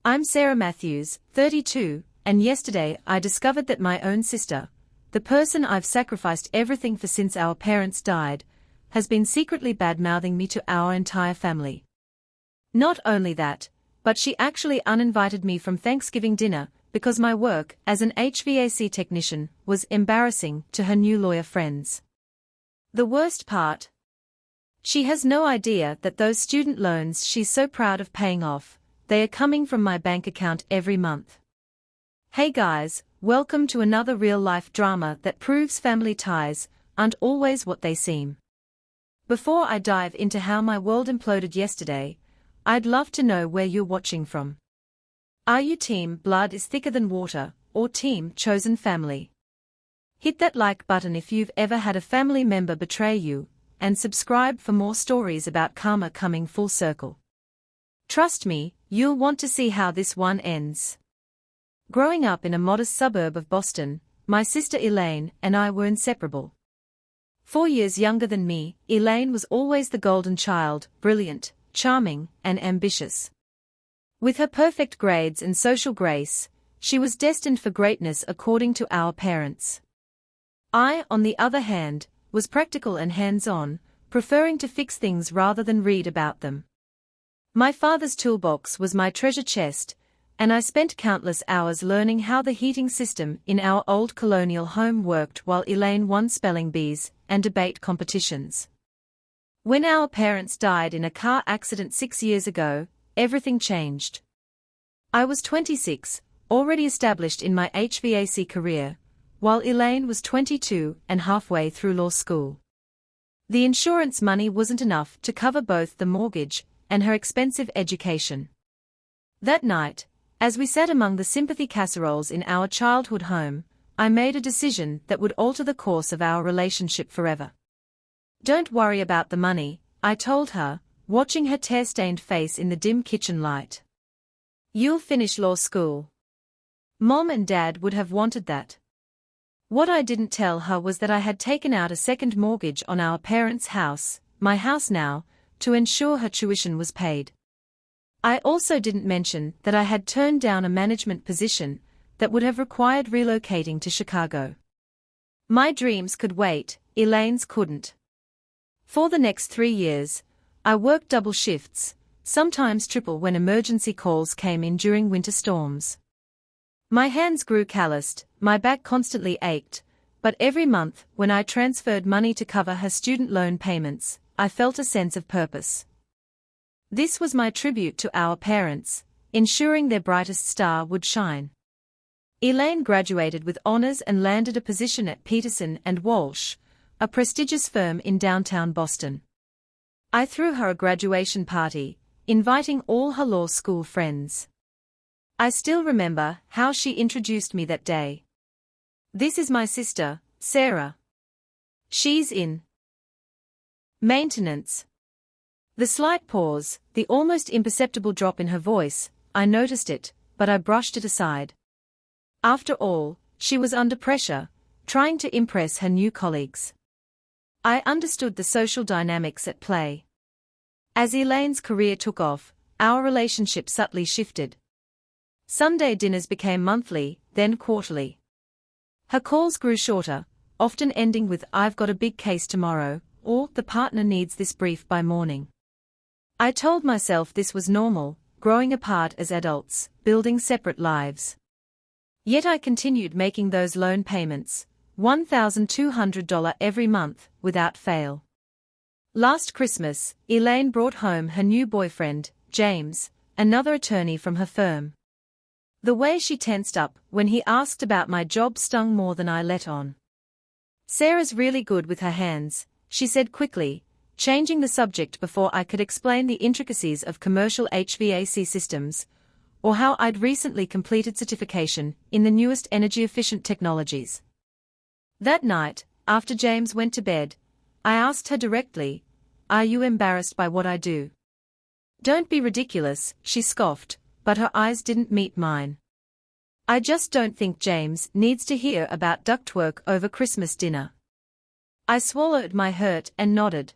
I'm Sarah Matthews, 32, and yesterday I discovered that my own sister, the person I've sacrificed everything for since our parents died, has been secretly bad-mouthing me to our entire family. Not only that, but she actually uninvited me from Thanksgiving dinner because my work as an HVAC technician was embarrassing to her new lawyer friends. The worst part? She has no idea that those student loans she's so proud of paying off, they are coming from my bank account every month. Hey guys, welcome to another real-life drama that proves family ties aren't always what they seem. Before I dive into how my world imploded yesterday, I'd love to know where you're watching from. Are you team blood is thicker than water, or team chosen family? Hit that like button if you've ever had a family member betray you, and subscribe for more stories about karma coming full circle. Trust me, you'll want to see how this one ends. Growing up in a modest suburb of Boston, my sister Elaine and I were inseparable. 4 years younger than me, Elaine was always the golden child, brilliant, charming, and ambitious. With her perfect grades and social grace, she was destined for greatness according to our parents. I, on the other hand, was practical and hands-on, preferring to fix things rather than read about them. My father's toolbox was my treasure chest, and I spent countless hours learning how the heating system in our old colonial home worked while Elaine won spelling bees and debate competitions. When our parents died in a car accident 6 years ago, everything changed. I was 26, already established in my HVAC career, while Elaine was 22 and halfway through law school. The insurance money wasn't enough to cover both the mortgage and her expensive education. That night, as we sat among the sympathy casseroles in our childhood home, I made a decision that would alter the course of our relationship forever. "Don't worry about the money," I told her, watching her tear-stained face in the dim kitchen light. "You'll finish law school. Mom and Dad would have wanted that." What I didn't tell her was that I had taken out a second mortgage on our parents' house, my house now, to ensure her tuition was paid. I also didn't mention that I had turned down a management position that would have required relocating to Chicago. My dreams could wait, Elaine's couldn't. For the next 3 years, I worked double shifts, sometimes triple when emergency calls came in during winter storms. My hands grew calloused, my back constantly ached, but every month when I transferred money to cover her student loan payments, I felt a sense of purpose. This was my tribute to our parents, ensuring their brightest star would shine. Elaine graduated with honors and landed a position at Peterson and Walsh, a prestigious firm in downtown Boston. I threw her a graduation party, inviting all her law school friends. I still remember how she introduced me that day. "This is my sister, Sarah. She's in maintenance." The slight pause, the almost imperceptible drop in her voice, I noticed it, but I brushed it aside. After all, she was under pressure, trying to impress her new colleagues. I understood the social dynamics at play. As Elaine's career took off, our relationship subtly shifted. Sunday dinners became monthly, then quarterly. Her calls grew shorter, often ending with "I've got a big case tomorrow," or "the partner needs this brief by morning." I told myself this was normal, growing apart as adults, building separate lives. Yet I continued making those loan payments, $1,200 every month, without fail. Last Christmas, Elaine brought home her new boyfriend, James, another attorney from her firm. The way she tensed up when he asked about my job stung more than I let on. "Sarah's really good with her hands," she said quickly, changing the subject before I could explain the intricacies of commercial HVAC systems, or how I'd recently completed certification in the newest energy-efficient technologies. That night, after James went to bed, I asked her directly, "Are you embarrassed by what I do?" "Don't be ridiculous," she scoffed, but her eyes didn't meet mine. "I just don't think James needs to hear about ductwork over Christmas dinner." I swallowed my hurt and nodded.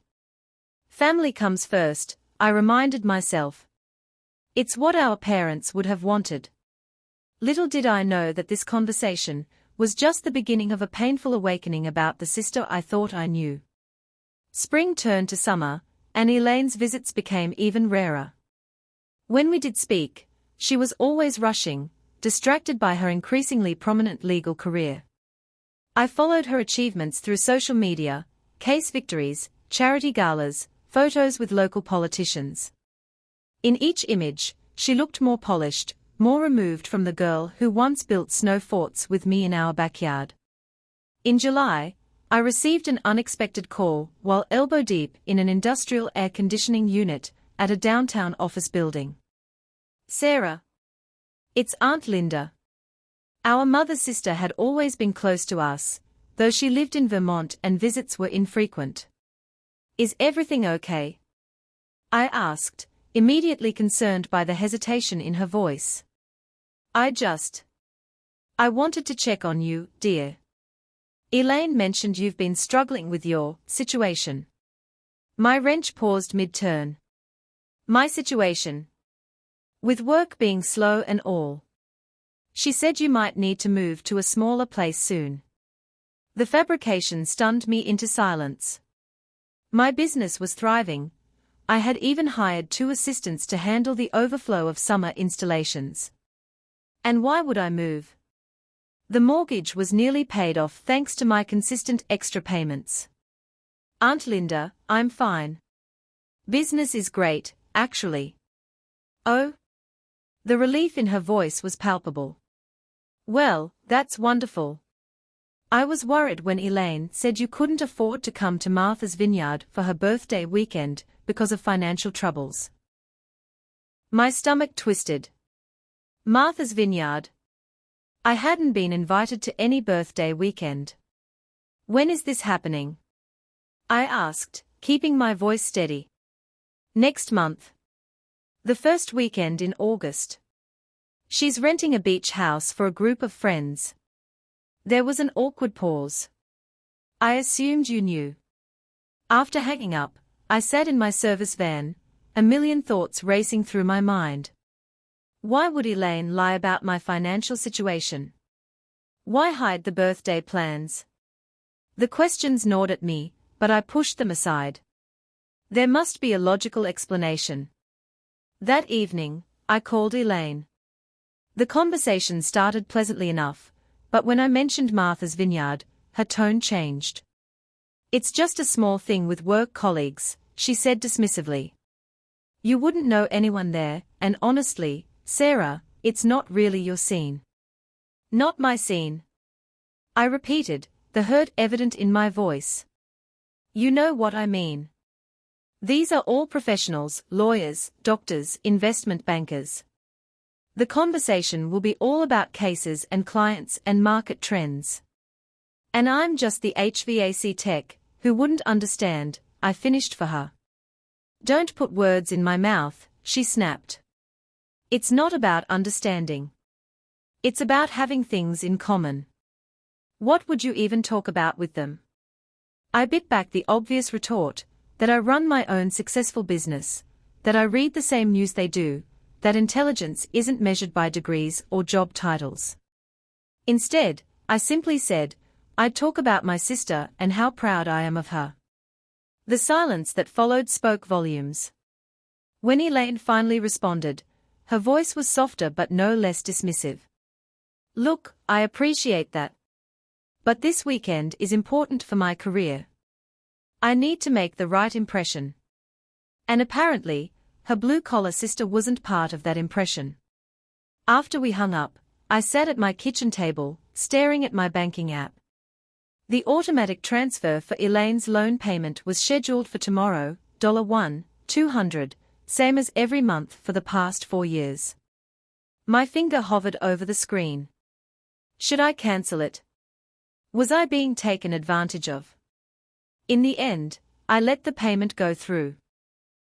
"Family comes first," I reminded myself. It's what our parents would have wanted. Little did I know that this conversation was just the beginning of a painful awakening about the sister I thought I knew. Spring turned to summer, and Elaine's visits became even rarer. When we did speak, she was always rushing, distracted by her increasingly prominent legal career. I followed her achievements through social media, case victories, charity galas, photos with local politicians. In each image, she looked more polished, more removed from the girl who once built snow forts with me in our backyard. In July, I received an unexpected call while elbow-deep in an industrial air conditioning unit at a downtown office building. "Sarah. It's Aunt Linda." Our mother's sister had always been close to us, though she lived in Vermont and visits were infrequent. "Is everything okay?" I asked, immediately concerned by the hesitation in her voice. I wanted to check on you, dear. Elaine mentioned you've been struggling with your situation." My wrench paused mid-turn. My situation? With work being slow and all. She said you might need to move to a smaller place soon. The fabrication stunned me into silence. My business was thriving. I had even hired 2 assistants to handle the overflow of summer installations. And why would I move? The mortgage was nearly paid off thanks to my consistent extra payments. "Aunt Linda, I'm fine. Business is great, actually." "Oh?" The relief in her voice was palpable. "Well, that's wonderful. I was worried when Elaine said you couldn't afford to come to Martha's Vineyard for her birthday weekend because of financial troubles." My stomach twisted. Martha's Vineyard? I hadn't been invited to any birthday weekend. "When is this happening?" I asked, keeping my voice steady. "Next month. The first weekend in August. She's renting a beach house for a group of friends." There was an awkward pause. "I assumed you knew." After hanging up, I sat in my service van, a million thoughts racing through my mind. Why would Elaine lie about my financial situation? Why hide the birthday plans? The questions gnawed at me, but I pushed them aside. There must be a logical explanation. That evening, I called Elaine. The conversation started pleasantly enough, but when I mentioned Martha's Vineyard, her tone changed. "It's just a small thing with work colleagues," she said dismissively. "You wouldn't know anyone there, and honestly, Sarah, it's not really your scene." "Not my scene?" I repeated, the hurt evident in my voice. "You know what I mean. These are all professionals, lawyers, doctors, investment bankers. The conversation will be all about cases and clients and market trends. And I'm just the HVAC tech, who wouldn't understand," I finished for her. "Don't put words in my mouth," she snapped. "It's not about understanding. It's about having things in common. What would you even talk about with them?" I bit back the obvious retort, that I run my own successful business, that I read the same news they do, that intelligence isn't measured by degrees or job titles. Instead, I simply said, I'd talk about my sister and how proud I am of her. The silence that followed spoke volumes. When Elaine finally responded, her voice was softer but no less dismissive. "Look, I appreciate that. But this weekend is important for my career. I need to make the right impression." And apparently, her blue-collar sister wasn't part of that impression. After we hung up, I sat at my kitchen table, staring at my banking app. The automatic transfer for Elaine's loan payment was scheduled for tomorrow, $1,200, same as every month for the past 4 years. My finger hovered over the screen. Should I cancel it? Was I being taken advantage of? In the end, I let the payment go through.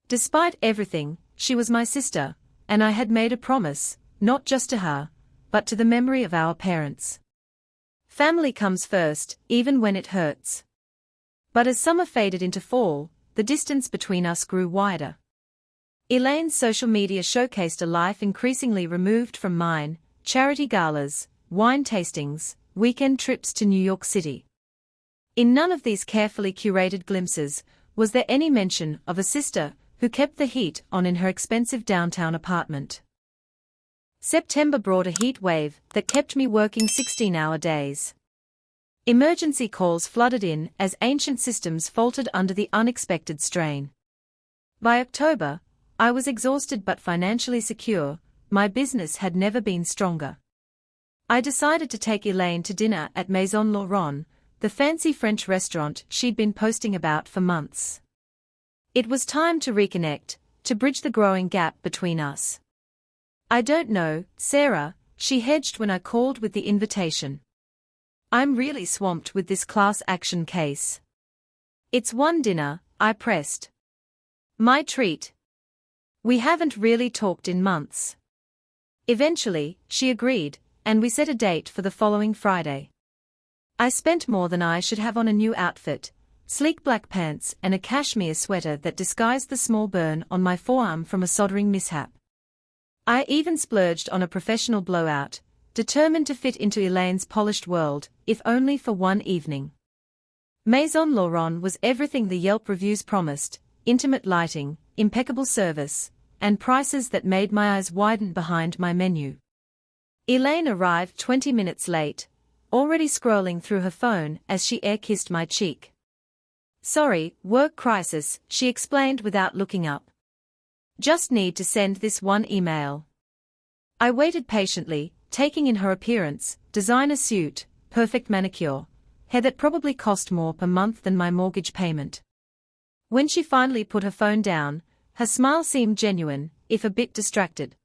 Despite everything, she was my sister, and I had made a promise, not just to her, but to the memory of our parents. Family comes first, even when it hurts. But as summer faded into fall, the distance between us grew wider. Elaine's social media showcased a life increasingly removed from mine: charity galas, wine tastings, weekend trips to New York City. In none of these carefully curated glimpses was there any mention of a sister who kept the heat on in her expensive downtown apartment. September brought a heat wave that kept me working 16-hour days. Emergency calls flooded in as ancient systems faltered under the unexpected strain. By October, I was exhausted but financially secure. My business had never been stronger. I decided to take Elaine to dinner at Maison Laurent, the fancy French restaurant she'd been posting about for months. It was time to reconnect, to bridge the growing gap between us. "I don't know, Sarah," she hedged when I called with the invitation. "I'm really swamped with this class action case." "It's one dinner," I pressed. "My treat. We haven't really talked in months." Eventually, she agreed, and we set a date for the following Friday. I spent more than I should have on a new outfit: sleek black pants and a cashmere sweater that disguised the small burn on my forearm from a soldering mishap. I even splurged on a professional blowout, determined to fit into Elaine's polished world, if only for one evening. Maison Laurent was everything the Yelp reviews promised: intimate lighting, impeccable service, and prices that made my eyes widen behind my menu. Elaine arrived 20 minutes late, already scrolling through her phone as she air-kissed my cheek. "Sorry, work crisis," she explained without looking up. "Just need to send this one email." I waited patiently, taking in her appearance: designer suit, perfect manicure, hair that probably cost more per month than my mortgage payment. When she finally put her phone down, her smile seemed genuine, if a bit distracted.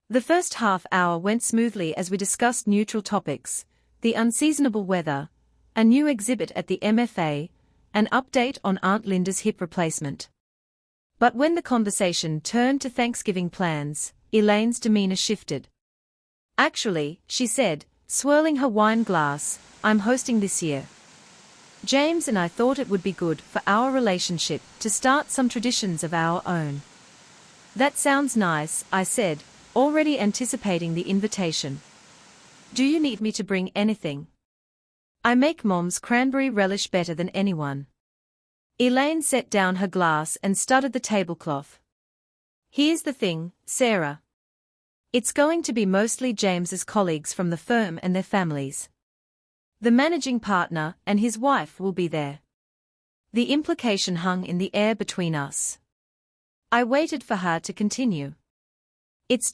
The first half hour went smoothly as we discussed neutral topics: the unseasonable weather, a new exhibit at the MFA, an update on Aunt Linda's hip replacement. But when the conversation turned to Thanksgiving plans, Elaine's demeanor shifted. "Actually," she said, swirling her wine glass, "I'm hosting this year. James and I thought it would be good for our relationship to start some traditions of our own." "That sounds nice," I said, already anticipating the invitation. "Do you need me to bring anything? I make Mom's cranberry relish better than anyone." Elaine set down her glass and studied the tablecloth. "Here's the thing, Sarah. It's going to be mostly James's colleagues from the firm and their families. The managing partner and his wife will be there." The implication hung in the air between us. I waited for her to continue. It's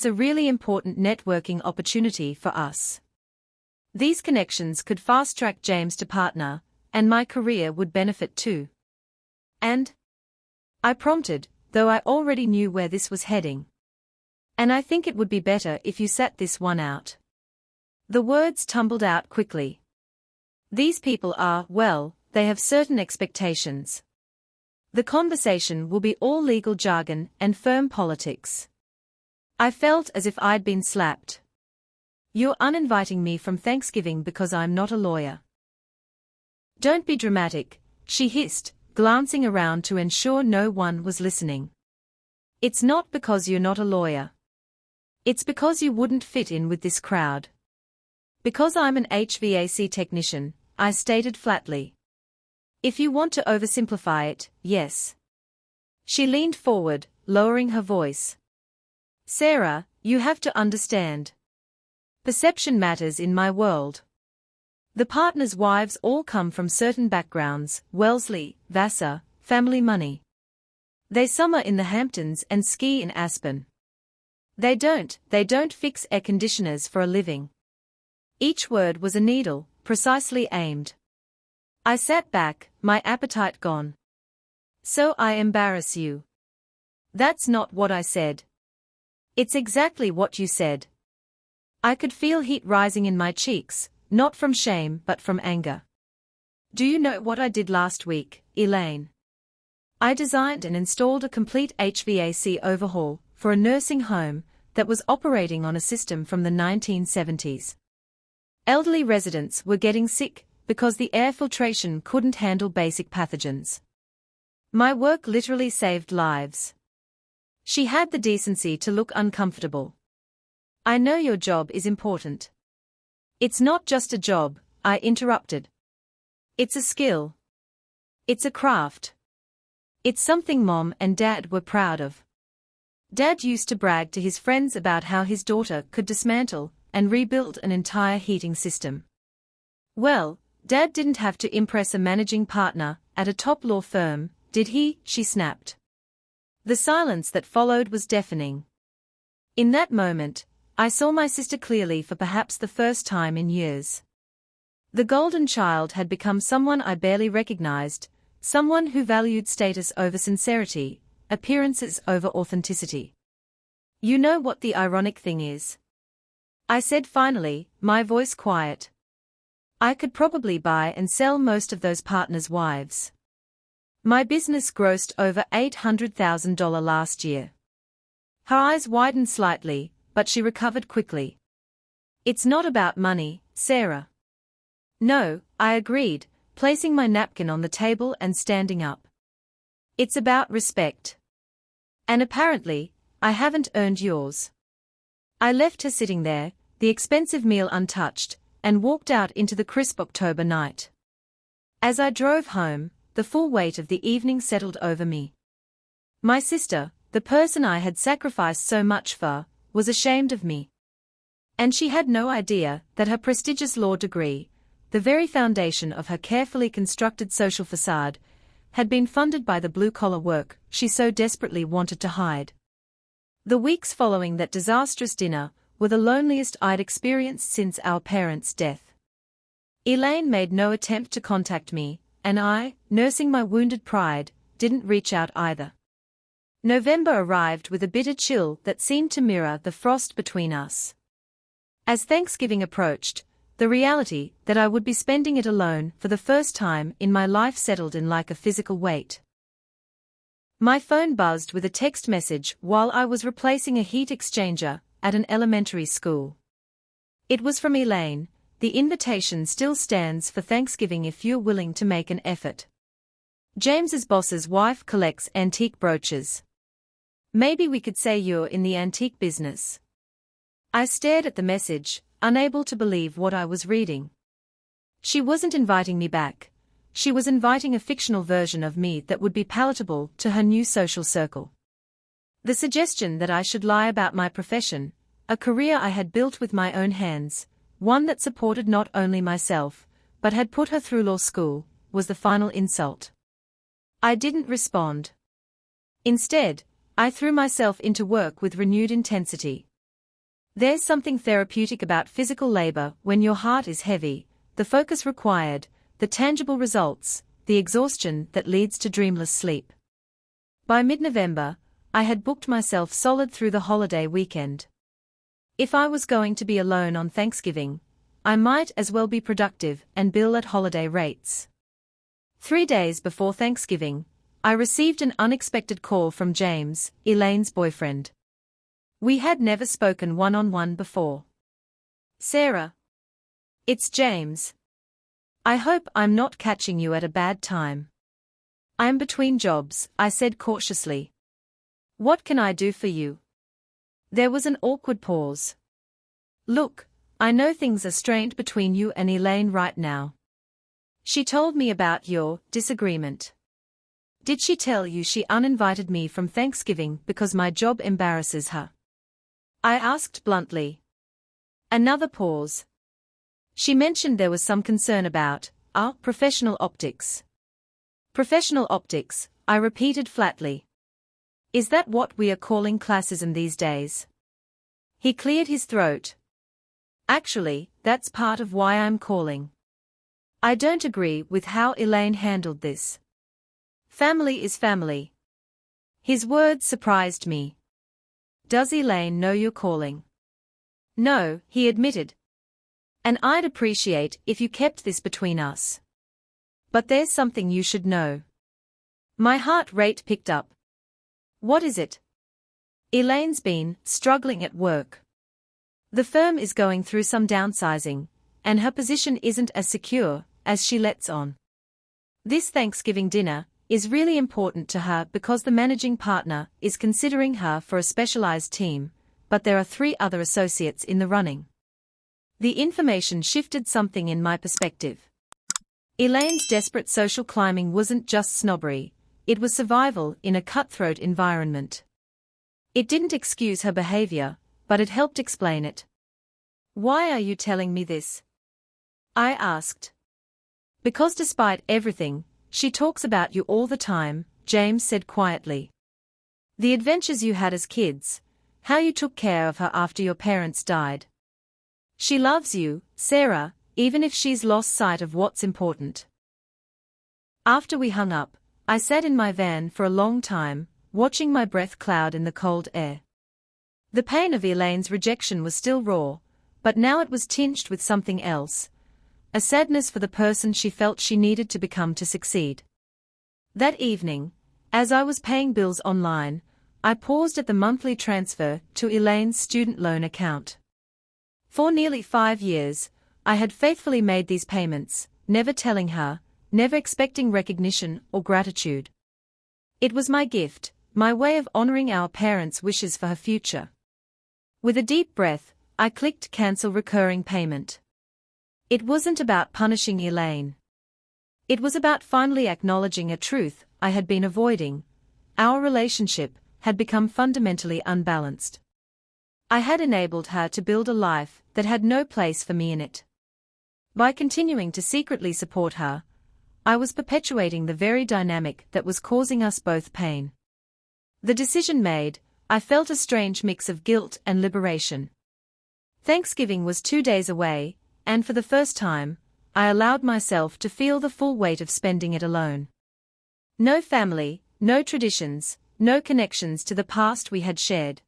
a really important networking opportunity for us. These connections could fast-track James to partner, and my career would benefit too." "And?" I prompted, though I already knew where this was heading. "And I think it would be better if you sat this one out." The words tumbled out quickly. These people are, well, they have certain expectations. The conversation will be all legal jargon and firm politics. I felt as if I'd been slapped. "You're uninviting me from Thanksgiving because I'm not a lawyer." "Don't be dramatic," she hissed, glancing around to ensure no one was listening. "It's not because you're not a lawyer. It's because you wouldn't fit in with this crowd." "Because I'm an HVAC technician," I stated flatly. "If you want to oversimplify it, yes." She leaned forward, lowering her voice. "Sarah, you have to understand. Perception matters in my world. The partners' wives all come from certain backgrounds: Wellesley, Vassar, family money. They summer in the Hamptons and ski in Aspen. They don't fix air conditioners for a living." Each word was a needle, precisely aimed. I sat back, my appetite gone. "So I embarrass you?" "That's not what I said." "It's exactly what you said." I could feel heat rising in my cheeks, not from shame but from anger. "Do you know what I did last week, Elaine? I designed and installed a complete HVAC overhaul for a nursing home that was operating on a system from the 1970s. Elderly residents were getting sick because the air filtration couldn't handle basic pathogens. My work literally saved lives. She had the decency to look uncomfortable. I know your job is important. It's not just a job, I interrupted. It's a skill. It's a craft. It's something Mom and Dad were proud of. Dad used to brag to his friends about how his daughter could dismantle and rebuild an entire heating system. Well, Dad didn't have to impress a managing partner at a top law firm, did he? She snapped. The silence that followed was deafening. In that moment, I saw my sister clearly for perhaps the first time in years. The golden child had become someone I barely recognized, someone who valued status over sincerity, appearances over authenticity. You know what the ironic thing is? I said finally, my voice quiet. I could probably buy and sell most of those partners' wives. My business grossed over $800,000 last year. Her eyes widened slightly, but she recovered quickly. It's not about money, Sarah. No, I agreed, placing my napkin on the table and standing up. It's about respect. And apparently, I haven't earned yours. I left her sitting there, the expensive meal untouched, and walked out into the crisp October night. As I drove home, the full weight of the evening settled over me. My sister, the person I had sacrificed so much for, was ashamed of me. And she had no idea that her prestigious law degree, the very foundation of her carefully constructed social facade, had been funded by the blue-collar work she so desperately wanted to hide. The weeks following that disastrous dinner were the loneliest I'd experienced since our parents' death. Elaine made no attempt to contact me, and I, nursing my wounded pride, didn't reach out either. November arrived with a bitter chill that seemed to mirror the frost between us. As Thanksgiving approached, the reality that I would be spending it alone for the first time in my life settled in like a physical weight. My phone buzzed with a text message while I was replacing a heat exchanger at an elementary school. It was from Elaine. The invitation still stands for Thanksgiving if you're willing to make an effort. James's boss's wife collects antique brooches. Maybe we could say you're in the antique business. I stared at the message, unable to believe what I was reading. She wasn't inviting me back. She was inviting a fictional version of me that would be palatable to her new social circle. The suggestion that I should lie about my profession, a career I had built with my own hands, one that supported not only myself, but had put her through law school, was the final insult. I didn't respond. Instead, I threw myself into work with renewed intensity. There's something therapeutic about physical labor when your heart is heavy, the focus required, the tangible results, the exhaustion that leads to dreamless sleep. By mid-November, I had booked myself solid through the holiday weekend. If I was going to be alone on Thanksgiving, I might as well be productive and bill at holiday rates. 3 days before Thanksgiving, I received an unexpected call from James, Elaine's boyfriend. We had never spoken one-on-one before. Sarah. It's James. I hope I'm not catching you at a bad time. I'm between jobs, I said cautiously. What can I do for you? There was an awkward pause. Look, I know things are strained between you and Elaine right now. She told me about your disagreement. Did she tell you she uninvited me from Thanksgiving because my job embarrasses her? I asked bluntly. Another pause. She mentioned there was some concern about our professional optics. Professional optics, I repeated flatly. Is that what we are calling classism these days? He cleared his throat. Actually, that's part of why I'm calling. I don't agree with how Elaine handled this. Family is family. His words surprised me. Does Elaine know you're calling? No, he admitted. And I'd appreciate if you kept this between us. But there's something you should know. My heart rate picked up. What is it? Elaine's been struggling at work. The firm is going through some downsizing, and her position isn't as secure as she lets on. This Thanksgiving dinner, is really important to her because the managing partner is considering her for a specialized team, but there are 3 other associates in the running. The information shifted something in my perspective. Elaine's desperate social climbing wasn't just snobbery, it was survival in a cutthroat environment. It didn't excuse her behavior, but it helped explain it. "Why are you telling me this?" I asked. "Because despite everything, she talks about you all the time," James said quietly. "The adventures you had as kids, how you took care of her after your parents died. She loves you, Sarah, even if she's lost sight of what's important." After we hung up, I sat in my van for a long time, watching my breath cloud in the cold air. The pain of Elaine's rejection was still raw, but now it was tinged with something else, a sadness for the person she felt she needed to become to succeed. That evening, as I was paying bills online, I paused at the monthly transfer to Elaine's student loan account. For nearly 5 years, I had faithfully made these payments, never telling her, never expecting recognition or gratitude. It was my gift, my way of honoring our parents' wishes for her future. With a deep breath, I clicked Cancel Recurring Payment. It wasn't about punishing Elaine. It was about finally acknowledging a truth I had been avoiding. Our relationship had become fundamentally unbalanced. I had enabled her to build a life that had no place for me in it. By continuing to secretly support her, I was perpetuating the very dynamic that was causing us both pain. The decision made, I felt a strange mix of guilt and liberation. Thanksgiving was 2 days away, and for the first time, I allowed myself to feel the full weight of spending it alone. No family, no traditions, no connections to the past we had shared.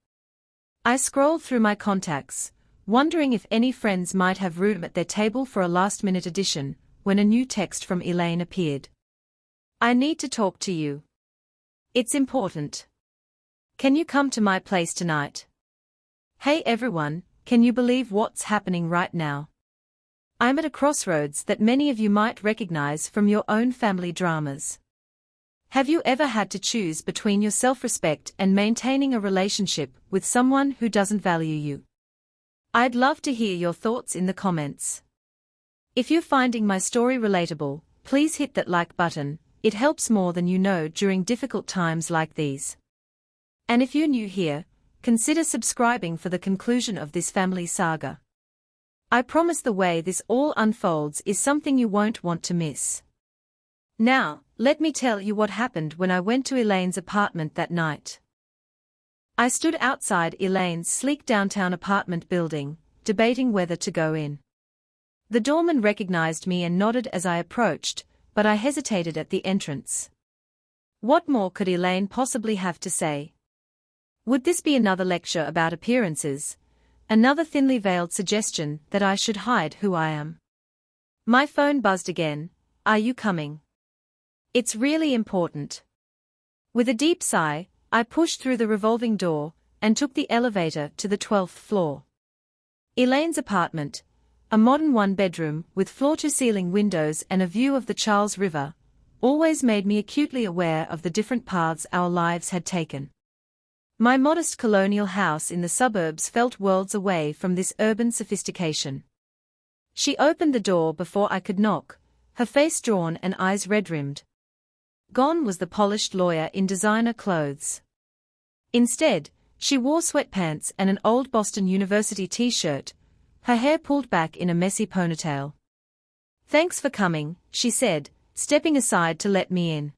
I scrolled through my contacts, wondering if any friends might have room at their table for a last-minute addition, when a new text from Elaine appeared. "I need to talk to you. It's important. Can you come to my place tonight? Hey everyone, can you believe what's happening right now? I'm at a crossroads that many of you might recognize from your own family dramas. Have you ever had to choose between your self-respect and maintaining a relationship with someone who doesn't value you? I'd love to hear your thoughts in the comments. If you're finding my story relatable, please hit that like button, it helps more than you know during difficult times like these. And if you're new here, consider subscribing for the conclusion of this family saga. I promise the way this all unfolds is something you won't want to miss. Now, let me tell you what happened when I went to Elaine's apartment that night. I stood outside Elaine's sleek downtown apartment building, debating whether to go in. The doorman recognized me and nodded as I approached, but I hesitated at the entrance. What more could Elaine possibly have to say? Would this be another lecture about appearances? Another thinly veiled suggestion that I should hide who I am? My phone buzzed again. "Are you coming? It's really important." With a deep sigh, I pushed through the revolving door and took the elevator to the 12th floor. Elaine's apartment, a modern one-bedroom with floor-to-ceiling windows and a view of the Charles River, always made me acutely aware of the different paths our lives had taken. My modest colonial house in the suburbs felt worlds away from this urban sophistication. She opened the door before I could knock, her face drawn and eyes red-rimmed. Gone was the polished lawyer in designer clothes. Instead, she wore sweatpants and an old Boston University t-shirt, her hair pulled back in a messy ponytail. "Thanks for coming," she said, stepping aside to let me in.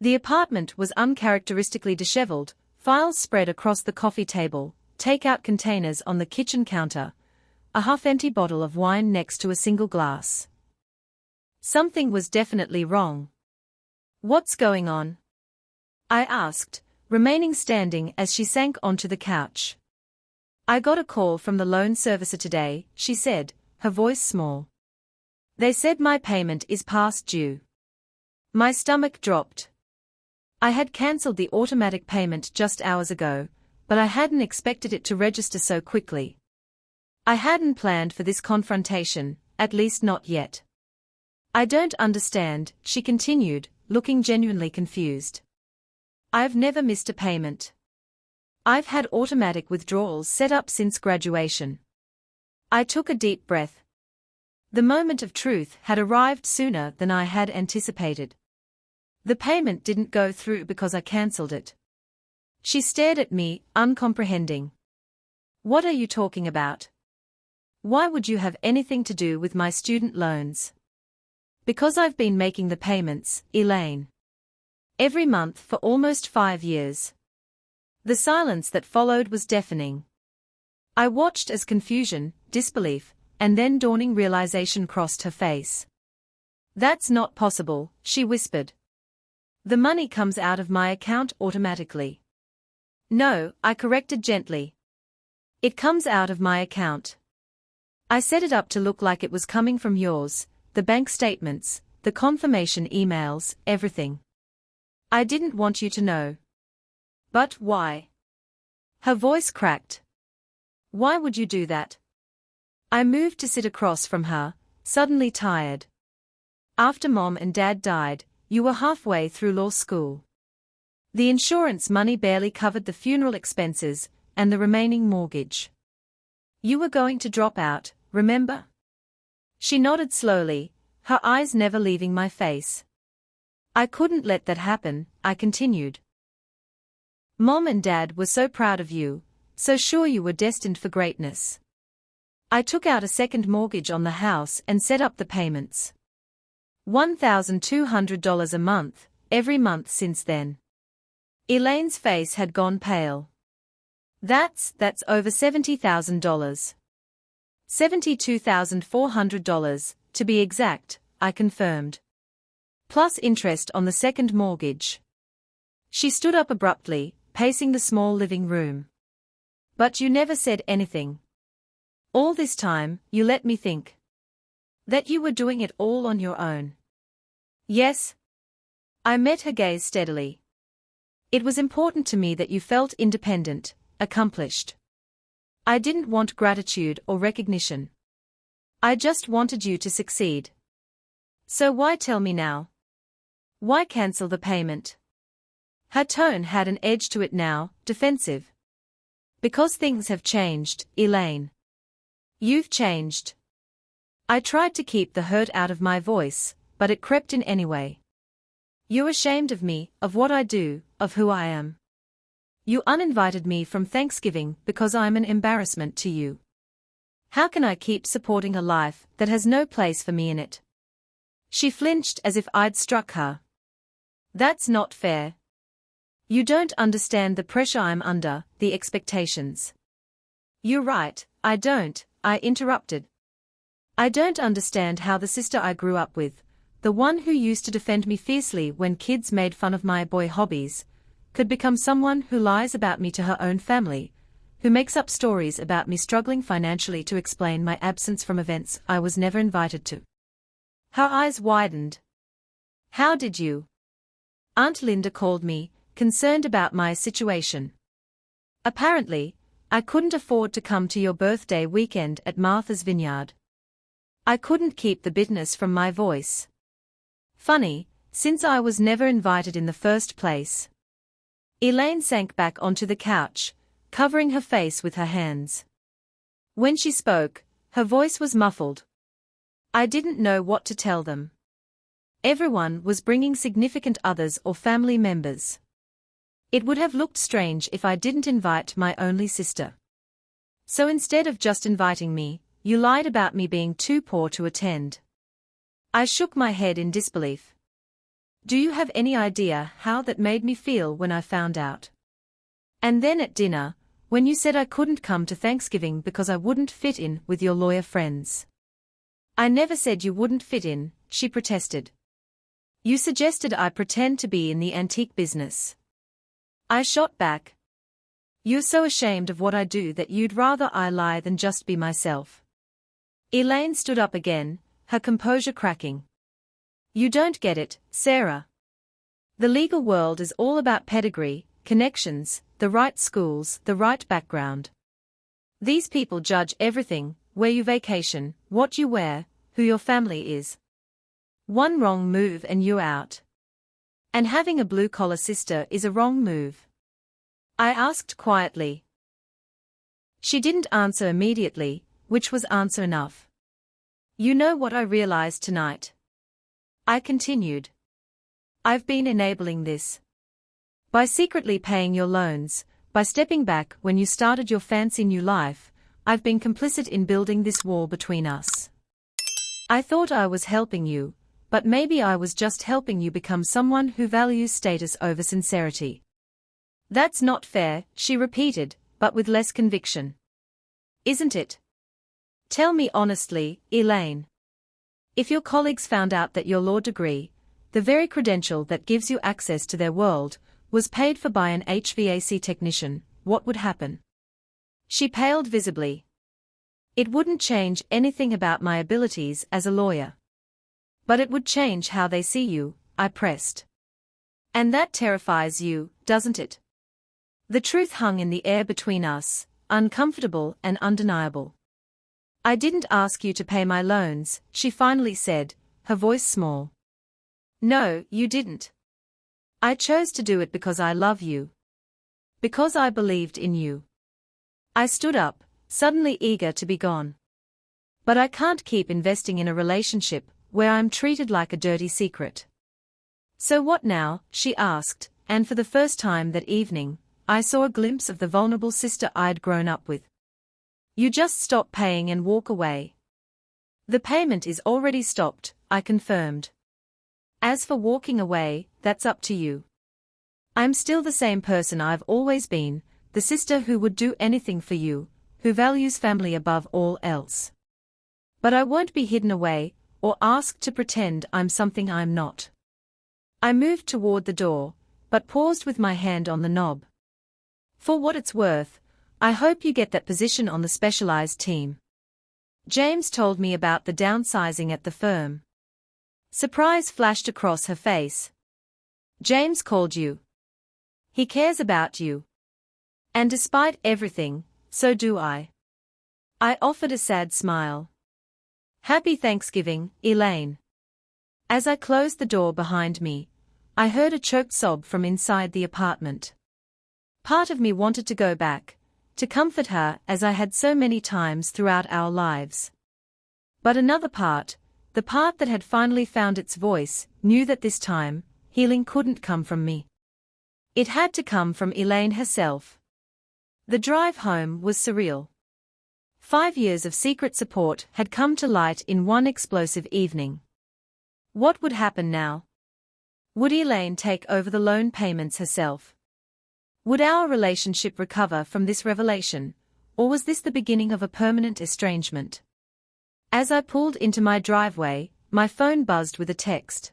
The apartment was uncharacteristically disheveled, files spread across the coffee table, take-out containers on the kitchen counter, a half-empty bottle of wine next to a single glass. Something was definitely wrong. "What's going on?" I asked, remaining standing as she sank onto the couch. "I got a call from the loan servicer today," she said, her voice small. "They said my payment is past due." My stomach dropped. I had cancelled the automatic payment just hours ago, but I hadn't expected it to register so quickly. I hadn't planned for this confrontation, at least not yet. "I don't understand," she continued, looking genuinely confused. I've never missed a payment. I've had automatic withdrawals set up since graduation. I took a deep breath. The moment of truth had arrived sooner than I had anticipated. The payment didn't go through because I cancelled it. She stared at me, uncomprehending. What are you talking about? Why would you have anything to do with my student loans? Because I've been making the payments, Elaine. Every month for almost 5 years. The silence that followed was deafening. I watched as confusion, disbelief, and then dawning realization crossed her face. That's not possible, she whispered. The money comes out of my account automatically. No, I corrected gently. It comes out of my account. I set it up to look like it was coming from yours, the bank statements, the confirmation emails, everything. I didn't want you to know. But why? Her voice cracked. Why would you do that? I moved to sit across from her, suddenly tired. After Mom and Dad died, you were halfway through law school. The insurance money barely covered the funeral expenses and the remaining mortgage. You were going to drop out, remember? She nodded slowly, her eyes never leaving my face. I couldn't let that happen, I continued. Mom and Dad were so proud of you, so sure you were destined for greatness. I took out a second mortgage on the house and set up the payments. $1,200 a month, every month since then. Elaine's face had gone pale. That's over $70,000. $72,400, to be exact, I confirmed. Plus interest on the second mortgage. She stood up abruptly, pacing the small living room. But you never said anything. All this time, you let me think that you were doing it all on your own. Yes. I met her gaze steadily. It was important to me that you felt independent, accomplished. I didn't want gratitude or recognition. I just wanted you to succeed. So why tell me now? Why cancel the payment? Her tone had an edge to it now, defensive. Because things have changed, Elaine. You've changed. I tried to keep the hurt out of my voice, but it crept in anyway. You're ashamed of me, of what I do, of who I am. You uninvited me from Thanksgiving because I'm an embarrassment to you. How can I keep supporting a life that has no place for me in it? She flinched as if I'd struck her. That's not fair. You don't understand the pressure I'm under, the expectations. You're right, I don't, I interrupted. I don't understand how the sister I grew up with, the one who used to defend me fiercely when kids made fun of my boy hobbies, could become someone who lies about me to her own family, who makes up stories about me struggling financially to explain my absence from events I was never invited to. Her eyes widened. How did you? Aunt Linda called me, concerned about my situation. Apparently, I couldn't afford to come to your birthday weekend at Martha's Vineyard. I couldn't keep the bitterness from my voice. Funny, since I was never invited in the first place. Elaine sank back onto the couch, covering her face with her hands. When she spoke, her voice was muffled. I didn't know what to tell them. Everyone was bringing significant others or family members. It would have looked strange if I didn't invite my only sister. So instead of just inviting me, you lied about me being too poor to attend. I shook my head in disbelief. Do you have any idea how that made me feel when I found out? And then at dinner, when you said I couldn't come to Thanksgiving because I wouldn't fit in with your lawyer friends. I never said you wouldn't fit in, she protested. You suggested I pretend to be in the antique business. I shot back. You're so ashamed of what I do that you'd rather I lie than just be myself. Elaine stood up again, her composure cracking. You don't get it, Sarah. The legal world is all about pedigree, connections, the right schools, the right background. These people judge everything, where you vacation, what you wear, who your family is. One wrong move and you're out. And having a blue-collar sister is a wrong move? I asked quietly. She didn't answer immediately, which was answer enough. You know what I realized tonight? I continued. I've been enabling this. By secretly paying your loans, by stepping back when you started your fancy new life, I've been complicit in building this wall between us. I thought I was helping you, but maybe I was just helping you become someone who values status over sincerity. That's not fair, she repeated, but with less conviction. Isn't it? Tell me honestly, Elaine. If your colleagues found out that your law degree, the very credential that gives you access to their world, was paid for by an HVAC technician, what would happen? She paled visibly. It wouldn't change anything about my abilities as a lawyer. But it would change how they see you, I pressed. And that terrifies you, doesn't it? The truth hung in the air between us, uncomfortable and undeniable. I didn't ask you to pay my loans, she finally said, her voice small. No, you didn't. I chose to do it because I love you. Because I believed in you. I stood up, suddenly eager to be gone. But I can't keep investing in a relationship where I'm treated like a dirty secret. So what now? She asked, and for the first time that evening, I saw a glimpse of the vulnerable sister I'd grown up with. You just stop paying and walk away. The payment is already stopped, I confirmed. As for walking away, that's up to you. I'm still the same person I've always been, the sister who would do anything for you, who values family above all else. But I won't be hidden away, or asked to pretend I'm something I'm not. I moved toward the door, but paused with my hand on the knob. For what it's worth, I hope you get that position on the specialized team. James told me about the downsizing at the firm. Surprise flashed across her face. James called you. He cares about you. And despite everything, so do I. I offered a sad smile. Happy Thanksgiving, Elaine. As I closed the door behind me, I heard a choked sob from inside the apartment. Part of me wanted to go back, to comfort her as I had so many times throughout our lives. But another part, the part that had finally found its voice, knew that this time, healing couldn't come from me. It had to come from Elaine herself. The drive home was surreal. 5 years of secret support had come to light in one explosive evening. What would happen now? Would Elaine take over the loan payments herself? Would our relationship recover from this revelation, or was this the beginning of a permanent estrangement? As I pulled into my driveway, my phone buzzed with a text.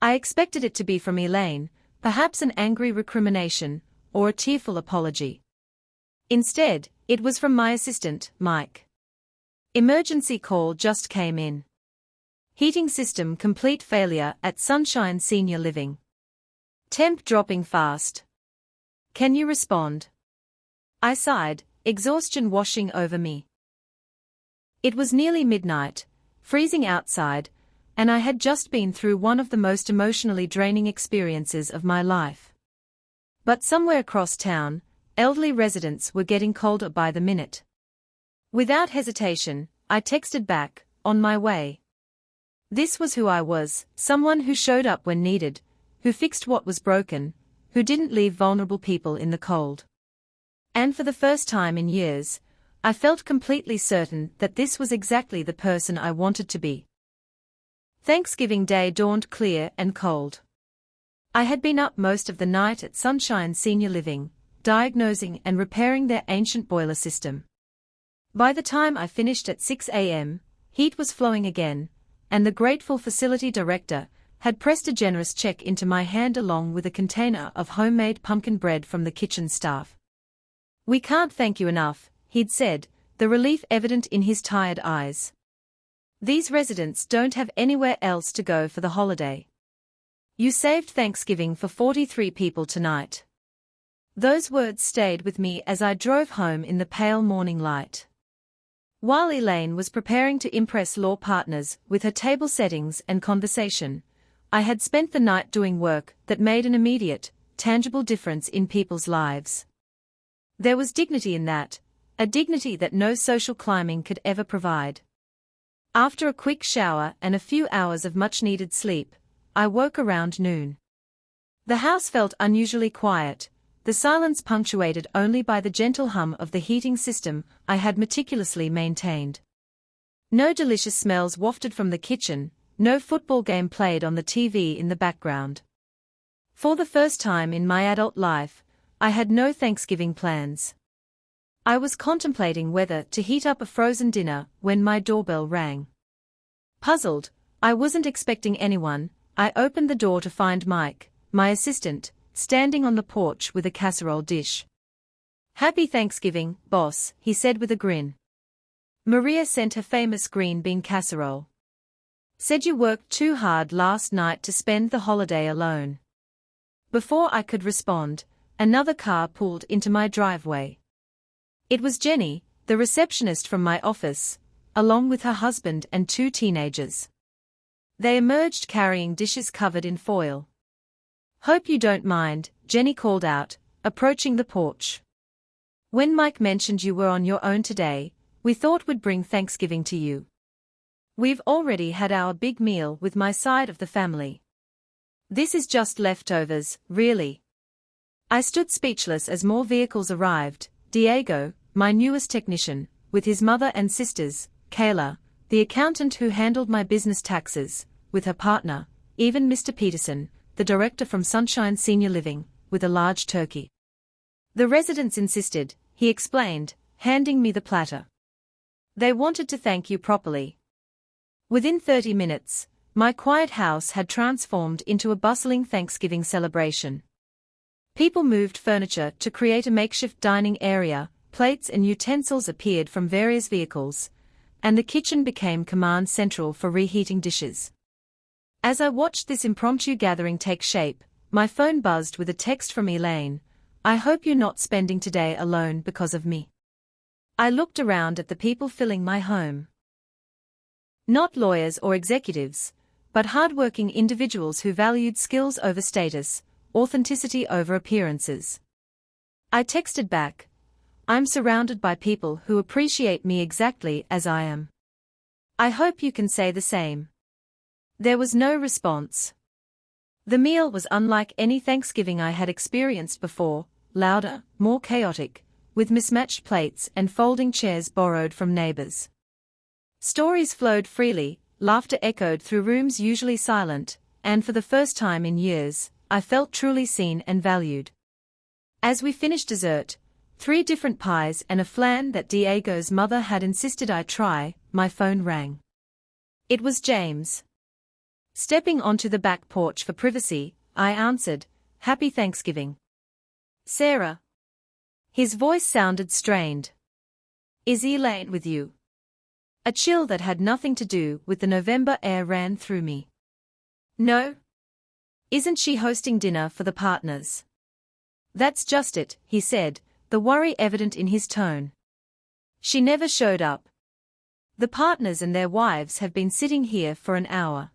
I expected it to be from Elaine, perhaps an angry recrimination, or a tearful apology. Instead, it was from my assistant, Mike. Emergency call just came in. Heating system complete failure at Sunshine Senior Living. Temp dropping fast. Can you respond? I sighed, exhaustion washing over me. It was nearly midnight, freezing outside, and I had just been through one of the most emotionally draining experiences of my life. But somewhere across town, elderly residents were getting colder by the minute. Without hesitation, I texted back, on my way. This was who I was, someone who showed up when needed, who fixed what was broken, who didn't leave vulnerable people in the cold. And for the first time in years, I felt completely certain that this was exactly the person I wanted to be. Thanksgiving Day dawned clear and cold. I had been up most of the night at Sunshine Senior Living, diagnosing and repairing their ancient boiler system. By the time I finished at 6 a.m., heat was flowing again, and the grateful facility director had pressed a generous check into my hand along with a container of homemade pumpkin bread from the kitchen staff. We can't thank you enough, he'd said, the relief evident in his tired eyes. These residents don't have anywhere else to go for the holiday. You saved Thanksgiving for 43 people tonight. Those words stayed with me as I drove home in the pale morning light. While Elaine was preparing to impress law partners with her table settings and conversation, I had spent the night doing work that made an immediate, tangible difference in people's lives. There was dignity in that, a dignity that no social climbing could ever provide. After a quick shower and a few hours of much-needed sleep, I woke around noon. The house felt unusually quiet, the silence punctuated only by the gentle hum of the heating system I had meticulously maintained. No delicious smells wafted from the kitchen, no football game played on the TV in the background. For the first time in my adult life, I had no Thanksgiving plans. I was contemplating whether to heat up a frozen dinner when my doorbell rang. Puzzled, I wasn't expecting anyone. I opened the door to find Mike, my assistant, standing on the porch with a casserole dish. "Happy Thanksgiving, boss," he said with a grin. "Maria sent her famous green bean casserole. Said you worked too hard last night to spend the holiday alone." Before I could respond, another car pulled into my driveway. It was Jenny, the receptionist from my office, along with her husband and 2 teenagers. They emerged carrying dishes covered in foil. "Hope you don't mind," Jenny called out, approaching the porch. "When Mike mentioned you were on your own today, we thought we'd bring Thanksgiving to you. We've already had our big meal with my side of the family. This is just leftovers, really." I stood speechless as more vehicles arrived. Diego, my newest technician, with his mother and sisters, Kayla, the accountant who handled my business taxes, with her partner, even Mr. Peterson, the director from Sunshine Senior Living, with a large turkey. "The residents insisted," he explained, handing me the platter. "They wanted to thank you properly." Within 30 minutes, my quiet house had transformed into a bustling Thanksgiving celebration. People moved furniture to create a makeshift dining area, plates and utensils appeared from various vehicles, and the kitchen became command central for reheating dishes. As I watched this impromptu gathering take shape, my phone buzzed with a text from Elaine. "I hope you're not spending today alone because of me." I looked around at the people filling my home. Not lawyers or executives, but hardworking individuals who valued skills over status, authenticity over appearances. I texted back, "I'm surrounded by people who appreciate me exactly as I am. I hope you can say the same." There was no response. The meal was unlike any Thanksgiving I had experienced before, louder, more chaotic, with mismatched plates and folding chairs borrowed from neighbors. Stories flowed freely, laughter echoed through rooms usually silent, and for the first time in years, I felt truly seen and valued. As we finished dessert, 3 different pies and a flan that Diego's mother had insisted I try, my phone rang. It was James. Stepping onto the back porch for privacy, I answered, "Happy Thanksgiving, Sarah." His voice sounded strained. "Is Elaine with you?" A chill that had nothing to do with the November air ran through me. "No. Isn't she hosting dinner for the partners?" "That's just it," he said, the worry evident in his tone. "She never showed up. The partners and their wives have been sitting here for an hour.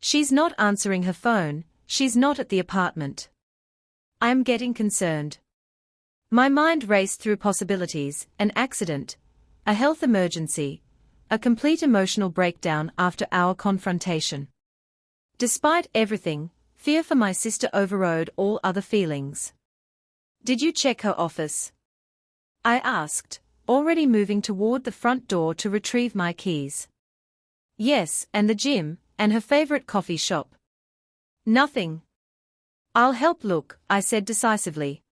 She's not answering her phone, she's not at the apartment." I am getting concerned. My mind raced through possibilities: an accident, a health emergency, a complete emotional breakdown after our confrontation. Despite everything, fear for my sister overrode all other feelings. "Did you check her office?" I asked, already moving toward the front door to retrieve my keys. "Yes, and the gym, and her favorite coffee shop." "Nothing." "I'll help look," I said decisively.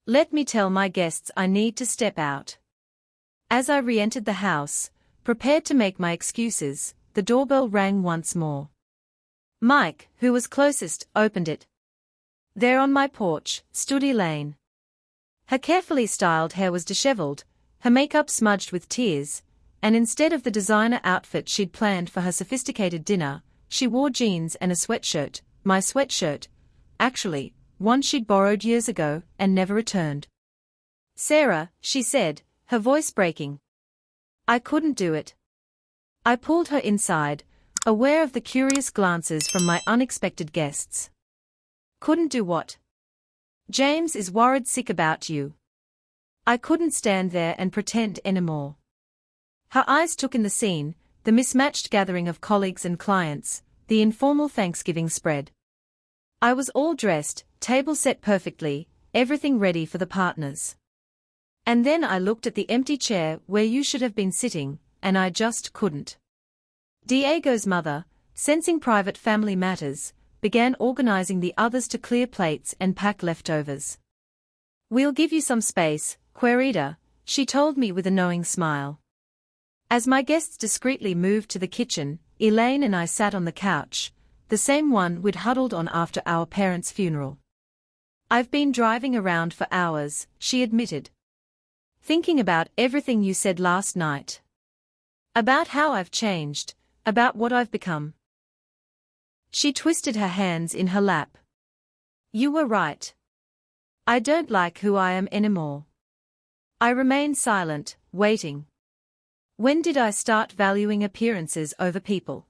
"Let me tell my guests I need to step out." As I re-entered the house, prepared to make my excuses, the doorbell rang once more. Mike, who was closest, opened it. There on my porch stood Elaine. Her carefully styled hair was disheveled, her makeup smudged with tears, and instead of the designer outfit she'd planned for her sophisticated dinner, she wore jeans and a sweatshirt, my sweatshirt, actually, one she'd borrowed years ago and never returned. "Sarah," she said, her voice breaking. "I couldn't do it." I pulled her inside, aware of the curious glances from my unexpected guests. Couldn't do what? James is worried sick about you. I couldn't stand there and pretend anymore. Her eyes took in the scene, the mismatched gathering of colleagues and clients, the informal Thanksgiving spread. I was all dressed, table set perfectly, everything ready for the partners. And then I looked at the empty chair where you should have been sitting, and I just couldn't. Diego's mother, sensing private family matters, began organizing the others to clear plates and pack leftovers. We'll give you some space, querida, she told me with a knowing smile. As my guests discreetly moved to the kitchen, Elaine and I sat on the couch, the same one we'd huddled on after our parents' funeral. I've been driving around for hours, she admitted. Thinking about everything you said last night. About how I've changed, about what I've become. She twisted her hands in her lap. You were right. I don't like who I am anymore. I remained silent, waiting. When did I start valuing appearances over people?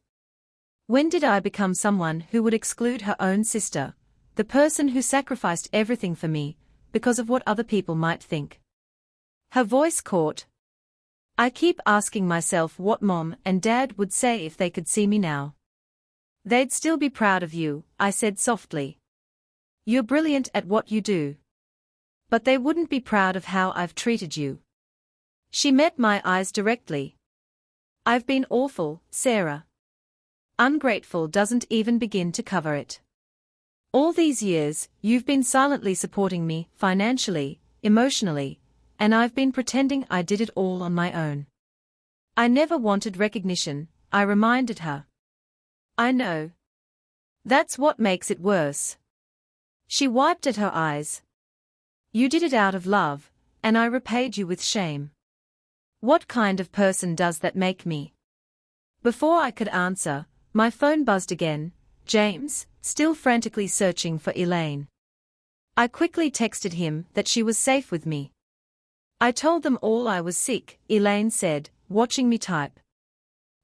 When did I become someone who would exclude her own sister, the person who sacrificed everything for me, because of what other people might think? Her voice caught. I keep asking myself what Mom and Dad would say if they could see me now. They'd still be proud of you, I said softly. You're brilliant at what you do. But they wouldn't be proud of how I've treated you. She met my eyes directly. I've been awful, Sarah. Ungrateful doesn't even begin to cover it. All these years, you've been silently supporting me, financially, emotionally, and I've been pretending I did it all on my own. I never wanted recognition, I reminded her. I know. That's what makes it worse. She wiped at her eyes. You did it out of love, and I repaid you with shame. What kind of person does that make me? Before I could answer, my phone buzzed again, James, still frantically searching for Elaine. I quickly texted him that she was safe with me. I told them all I was sick, Elaine said, watching me type.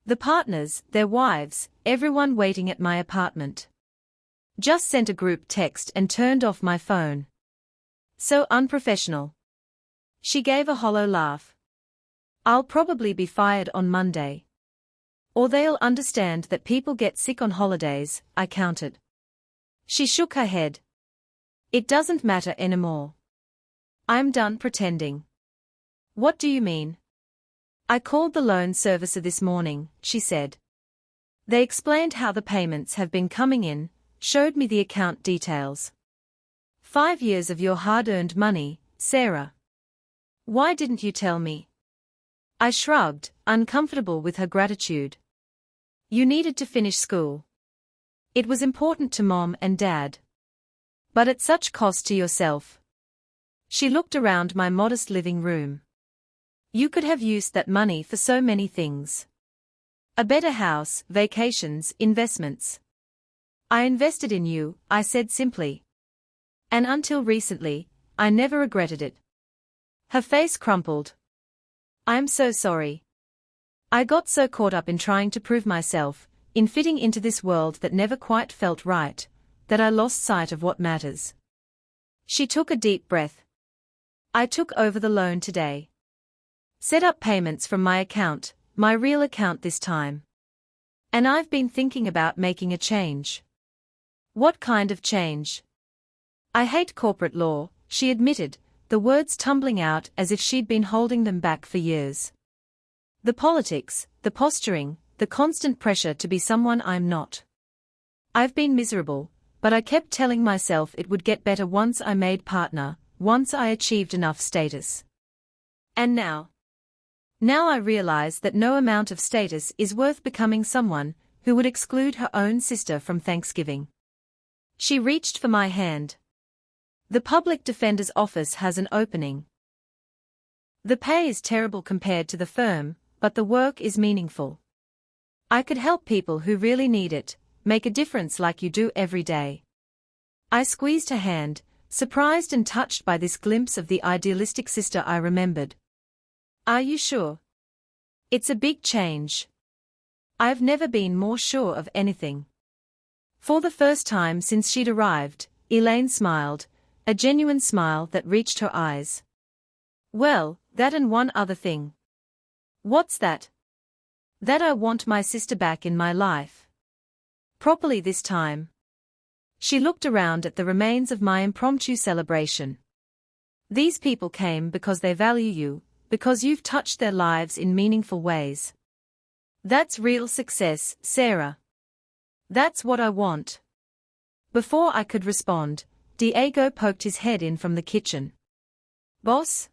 The partners, their wives, everyone waiting at my apartment. Just sent a group text and turned off my phone. So unprofessional. She gave a hollow laugh. I'll probably be fired on Monday. Or they'll understand that people get sick on holidays, I countered. She shook her head. It doesn't matter anymore. I'm done pretending. What do you mean? I called the loan servicer this morning, she said. They explained how the payments have been coming in, showed me the account details. 5 years of your hard-earned money, Sarah. Why didn't you tell me? I shrugged, uncomfortable with her gratitude. You needed to finish school. It was important to Mom and Dad. But at such cost to yourself. She looked around my modest living room. You could have used that money for so many things. A better house, vacations, investments. I invested in you, I said simply. And until recently, I never regretted it. Her face crumpled. I'm so sorry. I got so caught up in trying to prove myself, in fitting into this world that never quite felt right, that I lost sight of what matters. She took a deep breath. I took over the loan today. Set up payments from my account, my real account this time. And I've been thinking about making a change. What kind of change? I hate corporate law, she admitted, the words tumbling out as if she'd been holding them back for years. The politics, the posturing, the constant pressure to be someone I'm not. I've been miserable, but I kept telling myself it would get better once I made partner, once I achieved enough status. And now I realize that no amount of status is worth becoming someone who would exclude her own sister from Thanksgiving. She reached for my hand. The public defender's office has an opening. The pay is terrible compared to the firm, but the work is meaningful. I could help people who really need it, make a difference like you do every day. I squeezed her hand, surprised and touched by this glimpse of the idealistic sister I remembered. Are you sure? It's a big change. I've never been more sure of anything. For the first time since she'd arrived, Elaine smiled, a genuine smile that reached her eyes. Well, that and one other thing. What's that? That I want my sister back in my life. Properly this time. She looked around at the remains of my impromptu celebration. These people came because they value you, because you've touched their lives in meaningful ways. That's real success, Sarah. That's what I want. Before I could respond, Diego poked his head in from the kitchen. Boss?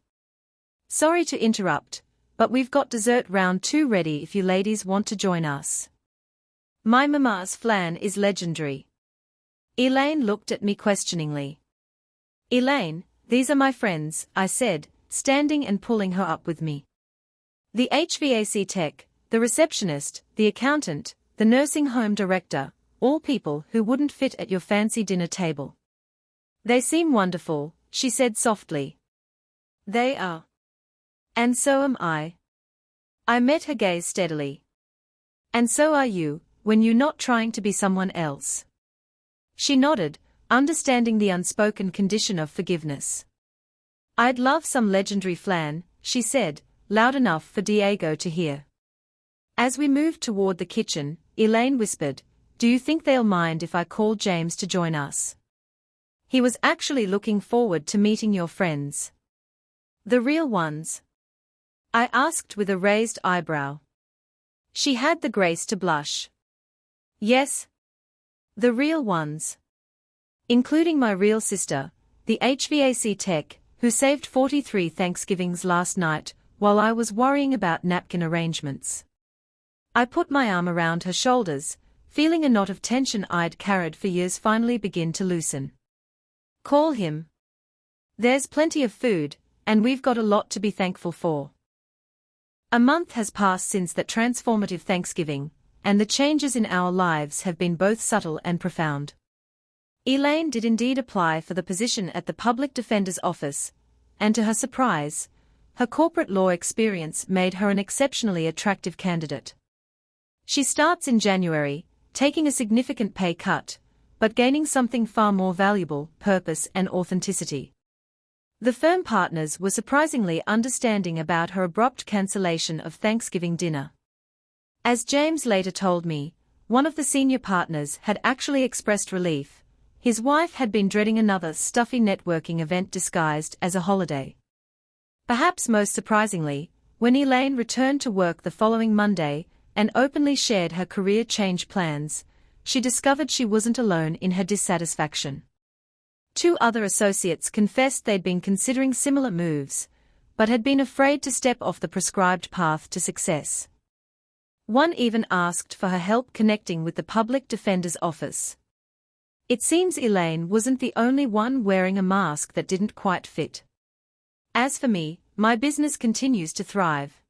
Sorry to interrupt, but we've got dessert round 2 ready if you ladies want to join us. My mama's flan is legendary. Elaine looked at me questioningly. Elaine, these are my friends, I said, standing and pulling her up with me. The HVAC tech, the receptionist, the accountant, the nursing home director, all people who wouldn't fit at your fancy dinner table. They seem wonderful, she said softly. They are. And so am I. I met her gaze steadily. And so are you, when you're not trying to be someone else. She nodded, understanding the unspoken condition of forgiveness. I'd love some legendary flan, she said, loud enough for Diego to hear. As we moved toward the kitchen, Elaine whispered, Do you think they'll mind if I call James to join us? He was actually looking forward to meeting your friends. The real ones? I asked with a raised eyebrow. She had the grace to blush. Yes. The real ones. Including my real sister, the HVAC tech, who saved 43 Thanksgivings last night, while I was worrying about napkin arrangements. I put my arm around her shoulders, feeling a knot of tension I'd carried for years finally begin to loosen. Call him. There's plenty of food, and we've got a lot to be thankful for. A month has passed since that transformative Thanksgiving, and the changes in our lives have been both subtle and profound. Elaine did indeed apply for the position at the Public Defender's Office, and to her surprise, her corporate law experience made her an exceptionally attractive candidate. She starts in January, taking a significant pay cut, but gaining something far more valuable, purpose and authenticity. The firm partners were surprisingly understanding about her abrupt cancellation of Thanksgiving dinner. As James later told me, one of the senior partners had actually expressed relief. His wife had been dreading another stuffy networking event disguised as a holiday. Perhaps most surprisingly, when Elaine returned to work the following Monday and openly shared her career change plans, she discovered she wasn't alone in her dissatisfaction. 2 other associates confessed they'd been considering similar moves, but had been afraid to step off the prescribed path to success. One even asked for her help connecting with the Public Defender's Office. It seems Elaine wasn't the only one wearing a mask that didn't quite fit. As for me, my business continues to thrive.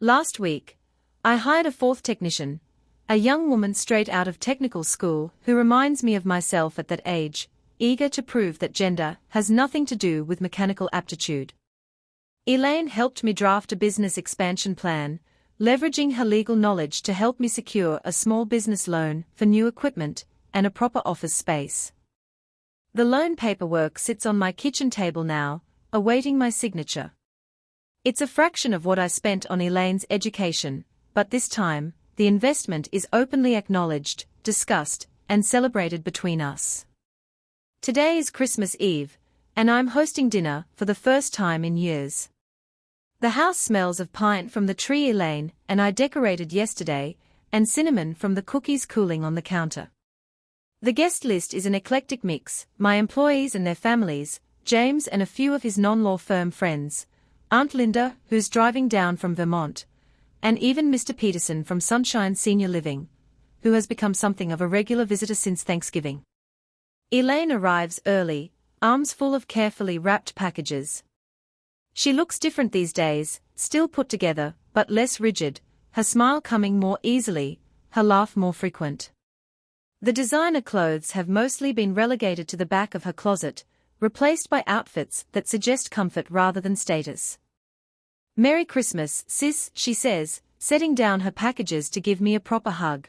Last week, I hired a 4th technician, a young woman straight out of technical school who reminds me of myself at that age, eager to prove that gender has nothing to do with mechanical aptitude. Elaine helped me draft a business expansion plan, leveraging her legal knowledge to help me secure a small business loan for new equipment and a proper office space. The loan paperwork sits on my kitchen table now, awaiting my signature. It's a fraction of what I spent on Elaine's education, but this time, the investment is openly acknowledged, discussed, and celebrated between us. Today is Christmas Eve, and I'm hosting dinner for the first time in years. The house smells of pine from the tree Elaine and I decorated yesterday, and cinnamon from the cookies cooling on the counter. The guest list is an eclectic mix: my employees and their families, James and a few of his non-law firm friends, Aunt Linda, who's driving down from Vermont, and even Mr. Peterson from Sunshine Senior Living, who has become something of a regular visitor since Thanksgiving. Elaine arrives early, arms full of carefully wrapped packages. She looks different these days, still put together, but less rigid, her smile coming more easily, her laugh more frequent. The designer clothes have mostly been relegated to the back of her closet, replaced by outfits that suggest comfort rather than status. "Merry Christmas, sis," she says, setting down her packages to give me a proper hug.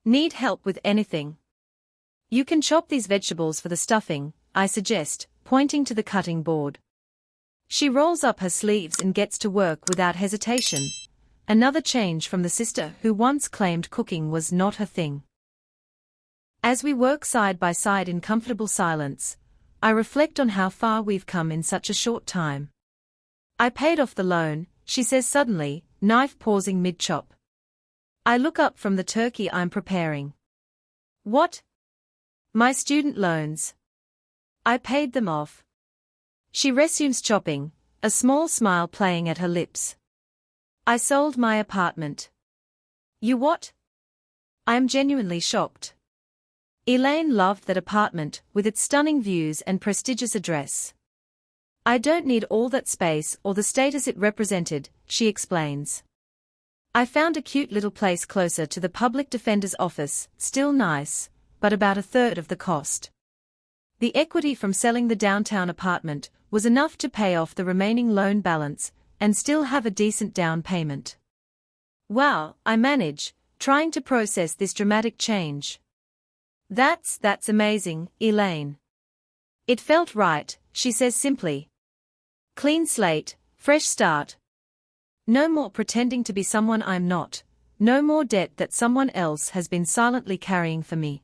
Need help with anything? You can chop these vegetables for the stuffing, I suggest, pointing to the cutting board. She rolls up her sleeves and gets to work without hesitation. Another change from the sister who once claimed cooking was not her thing. As we work side by side in comfortable silence, I reflect on how far we've come in such a short time. I paid off the loan, she says suddenly, knife pausing mid-chop. I look up from the turkey I'm preparing. What? My student loans. I paid them off. She resumes chopping, a small smile playing at her lips. I sold my apartment. You what? I am genuinely shocked. Elaine loved that apartment with its stunning views and prestigious address. I don't need all that space or the status it represented, she explains. I found a cute little place closer to the public defender's office, still nice, but about a third of the cost. The equity from selling the downtown apartment was enough to pay off the remaining loan balance and still have a decent down payment. Wow, I manage, trying to process this dramatic change. That's amazing, Elaine. It felt right, she says simply. Clean slate, fresh start. No more pretending to be someone I'm not, no more debt that someone else has been silently carrying for me.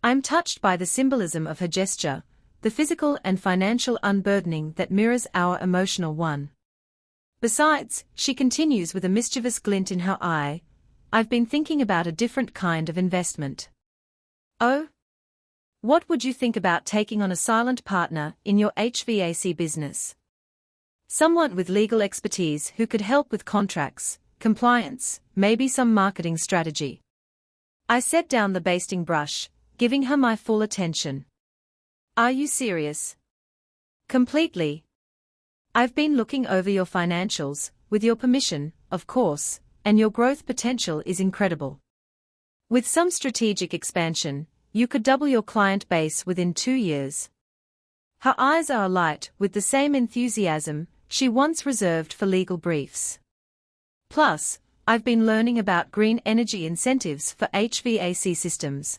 I'm touched by the symbolism of her gesture, the physical and financial unburdening that mirrors our emotional one. Besides, she continues with a mischievous glint in her eye, I've been thinking about a different kind of investment. Oh? What would you think about taking on a silent partner in your HVAC business? Someone with legal expertise who could help with contracts, compliance, maybe some marketing strategy. I set down the basting brush, giving her my full attention. Are you serious? Completely. I've been looking over your financials, with your permission, of course, and your growth potential is incredible. With some strategic expansion, you could double your client base within 2 years. Her eyes are alight with the same enthusiasm she once reserved for legal briefs. Plus, I've been learning about green energy incentives for HVAC systems.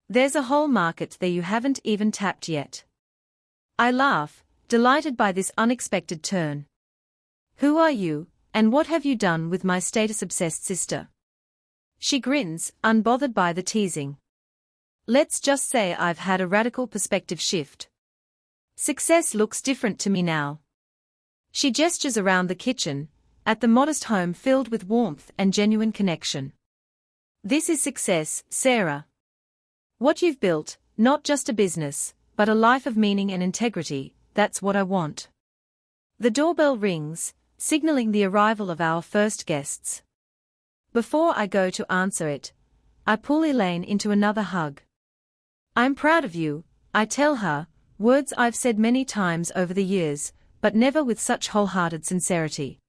There's a whole market there you haven't even tapped yet. I laugh, delighted by this unexpected turn. Who are you, and what have you done with my status-obsessed sister? She grins, unbothered by the teasing. Let's just say I've had a radical perspective shift. Success looks different to me now. She gestures around the kitchen, at the modest home filled with warmth and genuine connection. This is success, Sarah. What you've built, not just a business, but a life of meaning and integrity, that's what I want. The doorbell rings, signaling the arrival of our first guests. Before I go to answer it, I pull Elaine into another hug. I'm proud of you, I tell her, words I've said many times over the years, but never with such wholehearted sincerity.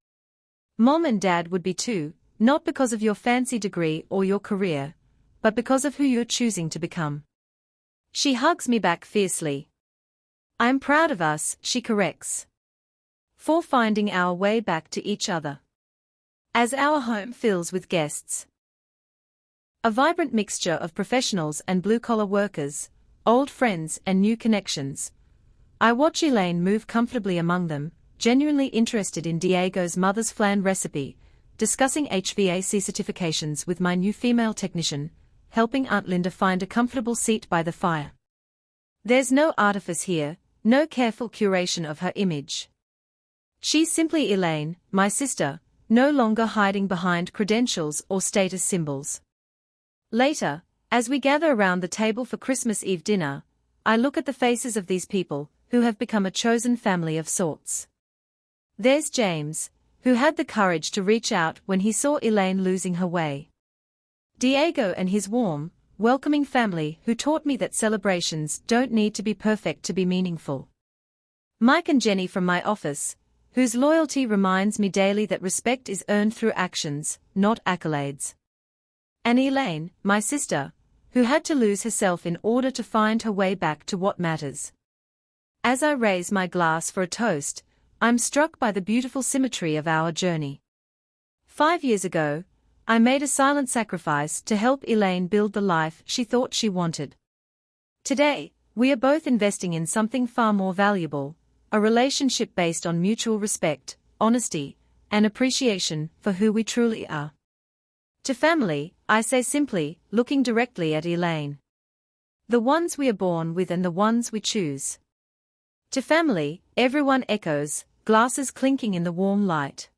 Mom and Dad would be too, not because of your fancy degree or your career, but because of who you're choosing to become. She hugs me back fiercely. I'm proud of us, she corrects. For finding our way back to each other. As our home fills with guests. A vibrant mixture of professionals and blue-collar workers, old friends and new connections. I watch Elaine move comfortably among them, genuinely interested in Diego's mother's flan recipe, discussing HVAC certifications with my new female technician, helping Aunt Linda find a comfortable seat by the fire. There's no artifice here, no careful curation of her image. She's simply Elaine, my sister, no longer hiding behind credentials or status symbols. Later, as we gather around the table for Christmas Eve dinner, I look at the faces of these people, who have become a chosen family of sorts. There's James, who had the courage to reach out when he saw Elaine losing her way. Diego and his warm, welcoming family who taught me that celebrations don't need to be perfect to be meaningful. Mike and Jenny from my office, whose loyalty reminds me daily that respect is earned through actions, not accolades. And Elaine, my sister, who had to lose herself in order to find her way back to what matters. As I raise my glass for a toast, I'm struck by the beautiful symmetry of our journey. 5 years ago, I made a silent sacrifice to help Elaine build the life she thought she wanted. Today, we are both investing in something far more valuable, a relationship based on mutual respect, honesty, and appreciation for who we truly are. To family, I say simply, looking directly at Elaine. The ones we are born with and the ones we choose. To family, everyone echoes, glasses clinking in the warm light.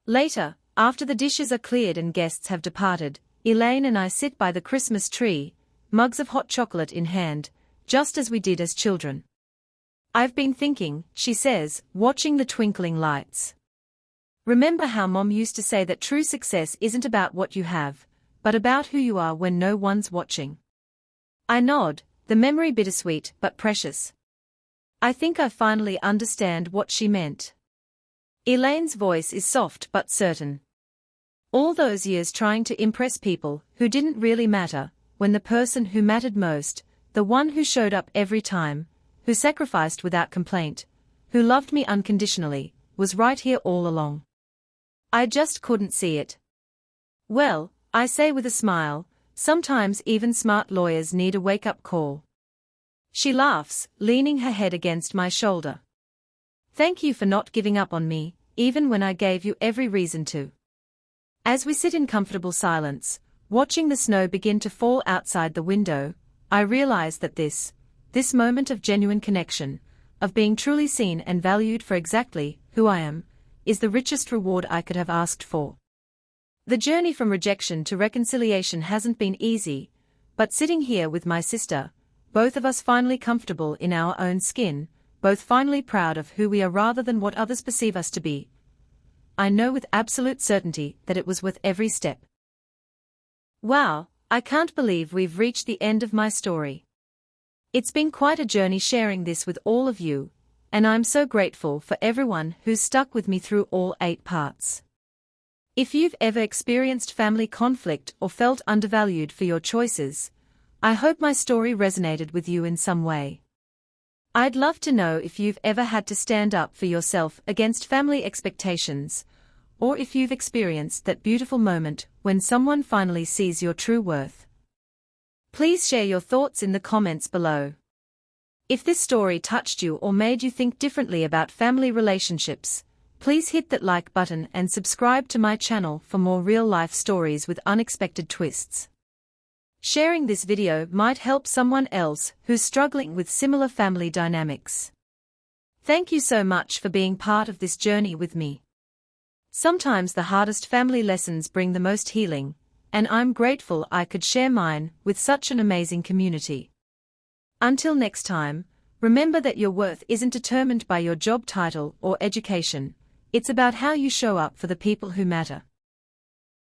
Later, after the dishes are cleared and guests have departed, Elaine and I sit by the Christmas tree, mugs of hot chocolate in hand, just as we did as children. I've been thinking, she says, watching the twinkling lights. Remember how Mom used to say that true success isn't about what you have, but about who you are when no one's watching? I nod, the memory bittersweet but precious. I think I finally understand what she meant. Elaine's voice is soft but certain. All those years trying to impress people who didn't really matter, when the person who mattered most, the one who showed up every time, who sacrificed without complaint, who loved me unconditionally, was right here all along. I just couldn't see it. Well, I say with a smile, sometimes even smart lawyers need a wake-up call. She laughs, leaning her head against my shoulder. Thank you for not giving up on me, even when I gave you every reason to. As we sit in comfortable silence, watching the snow begin to fall outside the window, I realize that this moment of genuine connection, of being truly seen and valued for exactly who I am, is the richest reward I could have asked for. The journey from rejection to reconciliation hasn't been easy, but sitting here with my sister, both of us finally comfortable in our own skin, both finally proud of who we are rather than what others perceive us to be, I know with absolute certainty that it was worth every step. Wow, I can't believe we've reached the end of my story. It's been quite a journey sharing this with all of you, and I'm so grateful for everyone who's stuck with me through all 8 parts. If you've ever experienced family conflict or felt undervalued for your choices, I hope my story resonated with you in some way. I'd love to know if you've ever had to stand up for yourself against family expectations, or if you've experienced that beautiful moment when someone finally sees your true worth. Please share your thoughts in the comments below. If this story touched you or made you think differently about family relationships, please hit that like button and subscribe to my channel for more real-life stories with unexpected twists. Sharing this video might help someone else who's struggling with similar family dynamics. Thank you so much for being part of this journey with me. Sometimes the hardest family lessons bring the most healing, and I'm grateful I could share mine with such an amazing community. Until next time, remember that your worth isn't determined by your job title or education, it's about how you show up for the people who matter.